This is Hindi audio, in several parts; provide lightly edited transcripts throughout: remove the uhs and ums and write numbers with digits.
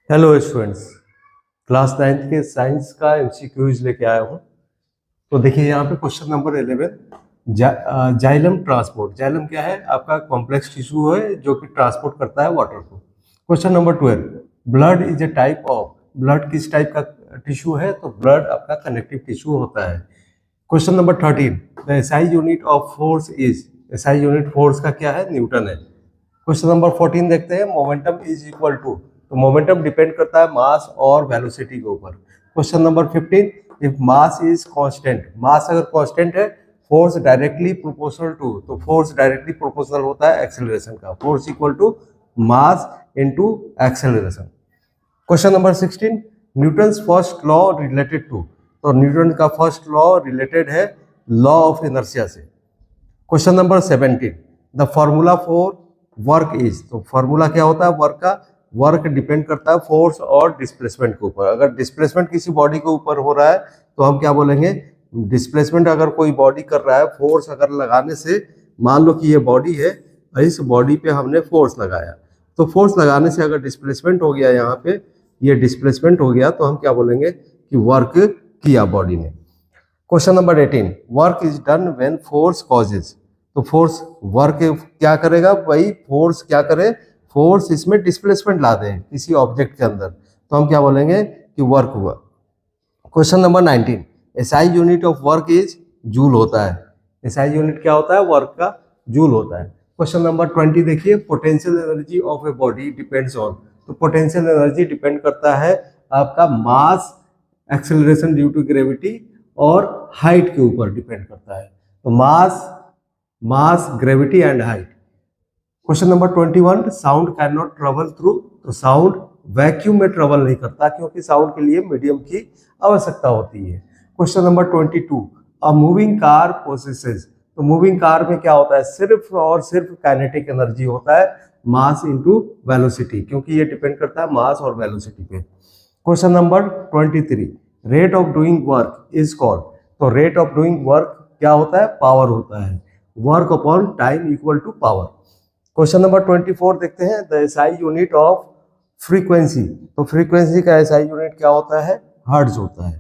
हेलो स्टूडेंट्स, क्लास 9th के साइंस का एमसीक्यूज लेके आया हूँ। तो देखिए यहाँ पे question number 11, xylem transport. Xylem क्या है? आपका कॉम्प्लेक्स टिश्यू है जो कि ट्रांसपोर्ट करता है वाटर को। Question number 12, blood is a type of. Blood किस टाइप का टिश्यू है? तो ब्लड आपका कनेक्टिव टिश्यू होता है। Question number 13, the SI unit of force is. SI unit force का क्या है? न्यूटन है। क्वेश्चन नंबर 14 देखते हैं, मोमेंटम इज इक्वल टू। तो मोमेंटम डिपेंड करता है मास और वेलोसिटी के ऊपर। Question number 15, if mass is constant. Mass अगर कांस्टेंट है, फोर्स डायरेक्टली प्रोपोर्शनल टू। तो फोर्स डायरेक्टली प्रोपोर्शनल होता है एक्सेलरेशन का। Force equal to mass into acceleration. Question number 16, Newton's first law related to. तो न्यूटन का फर्स्ट लॉ रिलेटेड है लॉ ऑफ इनर्शिया से। Question number 17, the formula for work is. तो फॉर्मूला क्या होता है वर्क का? वर्क डिपेंड करता है फोर्स और डिस्प्लेसमेंट के ऊपर। अगर डिस्प्लेसमेंट किसी बॉडी के ऊपर हो रहा है तो हम क्या बोलेंगे? डिस्प्लेसमेंट अगर कोई बॉडी कर रहा है, फोर्स अगर लगाने से, मान लो कि ये बॉडी है, इस बॉडी पे हमने फोर्स लगाया, तो फोर्स लगाने से अगर डिस्प्लेसमेंट हो गया, यहाँ पे ये डिस्प्लेसमेंट हो गया, तो हम क्या बोलेंगे कि वर्क किया बॉडी ने। Question number 18, work is done when force causes. तो फोर्स वर्क क्या करेगा भाई? फोर्स क्या करे? फोर्स इसमें डिस्प्लेसमेंट ला दे किसी ऑब्जेक्ट के अंदर, तो हम क्या बोलेंगे कि वर्क हुआ। Question number 19, SI unit of work is joule होता है। एसआई यूनिट क्या होता है? वर्क का जूल होता है। क्वेश्चन नंबर 20 देखिए, potential energy of a body depends on. तो पोटेंशियल एनर्जी डिपेंड करता है आपका mass, acceleration due to gravity और हाइट के ऊपर डिपेंड करता है। तो mass gravity and height. Question number 21, sound can not travel through. तो साउंड वैक्यूम में ट्रेवल नहीं करता, क्योंकि साउंड के लिए मीडियम की आवश्यकता होती है। Question number 22, a moving car possesses. तो मूविंग कार में क्या होता है? सिर्फ और सिर्फ काइनेटिक एनर्जी होता है, मास इनटू वेलोसिटी, क्योंकि ये डिपेंड करता है मास और वेलोसिटी पे। Question number 23, rate of doing work is called. तो रेट ऑफ डूइंग वर्क क्या होता है? पावर होता है। Work upon time equal to power. Question number 24 देखते हैं, the SI unit of frequency. तो फ्रीक्वेंसी का एसआई यूनिट क्या होता है? हर्ट्ज होता है।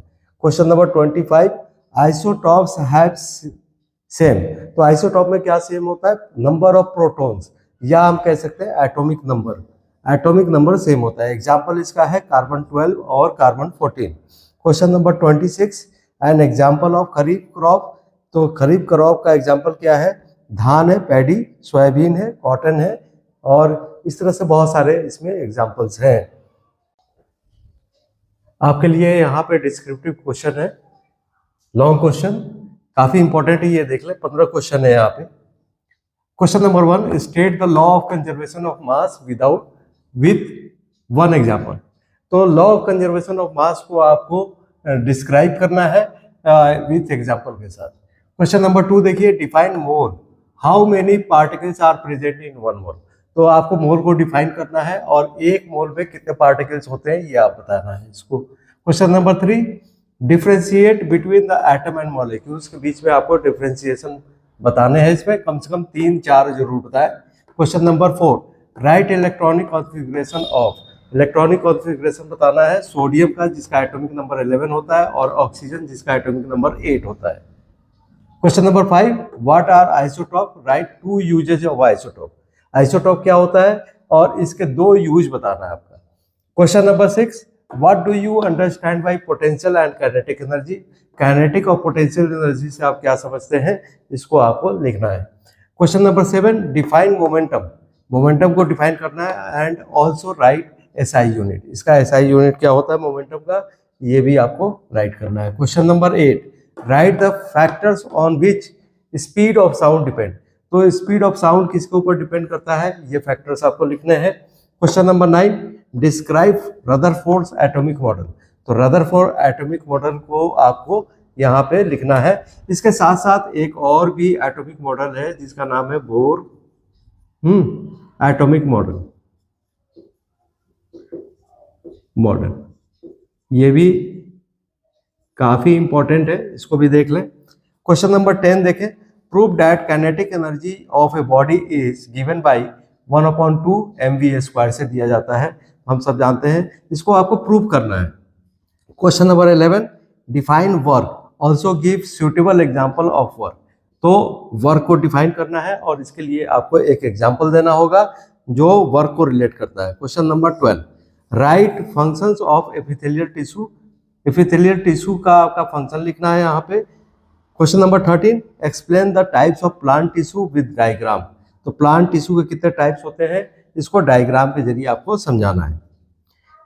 Question number 25, isotopes have same. तो आइसोटॉप में क्या सेम होता है? नंबर ऑफ प्रोटॉन्स, या हम कह सकते हैं atomic number. Atomic number same होता है। एग्जाम्पल इसका है कार्बन 12 और carbon 14। Question number 26, an example of kharif crop. तो खरीफ क्रॉप का एग्जाम्पल क्या है? धान है, पैडी, सोयाबीन है, कॉटन है, और इस तरह से बहुत सारे इसमें एग्जाम्पल्स हैं। आपके लिए यहाँ पे डिस्क्रिप्टिव क्वेश्चन है, लॉन्ग क्वेश्चन, काफी इंपॉर्टेंट है, ये देख ले। 15 क्वेश्चन है यहाँ पे। Question number 1, state the law of conservation of mass with one example. तो law of conservation of mass को आपको डिस्क्राइब करना है विथ एग्जाम्पल के साथ। क्वेश्चन नंबर 2 देखिए, define mole. How many particles are present in one mole. तो आपको मोल को डिफाइन करना है, और एक मोल में कितने पार्टिकल्स होते हैं ये आप बताना है इसको। Question number 3, differentiate between the atom and molecules. के बीच में आपको डिफ्रेंशिएशन बताने हैं, इसमें कम से कम 3-4 जरूर बताए। Question number 4, right electronic configuration of. Electronic configuration बताना है सोडियम का, जिसका एटॉमिक नंबर 11 होता है, और ऑक्सीजन जिसका एटॉमिक नंबर 8 होता है। Question number 5, what are isotope? Write 2 uses of isotope. Isotope क्या होता है और इसके 2 यूज बताना है आपका। Question number 6, what do you understand by potential and kinetic energy. Kinetic और पोटेंशियल एनर्जी से आप क्या समझते हैं, इसको आपको लिखना है। Question number 7, define momentum. Momentum को डिफाइन करना है, and also right SI unit. इसका एसआई यूनिट क्या होता है मोमेंटम का, ये भी आपको राइट करना है। Question number 8, right the factors on which speed of sound depend. तो स्पीड ऑफ साउंड किसके ऊपर डिपेंड करता है, ये फैक्टर्स आपको लिखने हैं। Question number 9, describe Rutherford atomic model. तो रदरफोर्ड एटॉमिक मॉडल को आपको यहाँ पे लिखना है। इसके साथ साथ एक और भी एटॉमिक मॉडल है जिसका नाम है बोर एटॉमिक मॉडल। ये भी काफी इंपॉर्टेंट है, इसको भी देख लें। क्वेश्चन नंबर 10 देखें, prove that kinetic energy of a body is given by 1/2 mv² से दिया जाता है। हम सब जानते हैं, इसको आपको प्रूव करना है। Question number 11, define work, also give suitable example of work. तो वर्क को डिफाइन करना है और इसके लिए आपको एक एग्जाम्पल देना होगा जो वर्क को रिलेट करता है। Question number 12, right functions of epithelial tissue. Epithelial tissue का आपका फंक्शन लिखना है यहाँ पे। Question number 13, explain the types of plant tissue with diagram. तो प्लांट टिश्यू के कितने टाइप्स होते हैं, इसको डायग्राम के जरिए आपको समझाना है।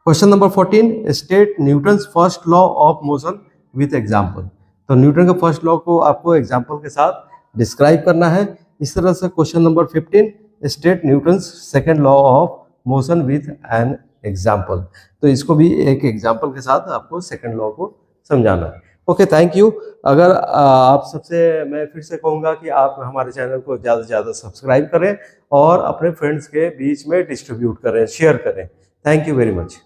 Question number 14, state Newton's first law of motion with example. तो न्यूटन के फर्स्ट लॉ को आपको एग्जाम्पल के साथ डिस्क्राइब करना है। इस तरह से question number 15, state Newton's second law of motion with an example. तो इसको भी एक एग्जाम्पल के साथ आपको सेकेंड लॉ को समझाना है। Okay, thank you. अगर आप सबसे मैं फिर से कहूँगा कि आप हमारे चैनल को ज़्यादा से ज़्यादा सब्सक्राइब करें और अपने फ्रेंड्स के बीच में डिस्ट्रीब्यूट करें, शेयर करें। Thank you very much.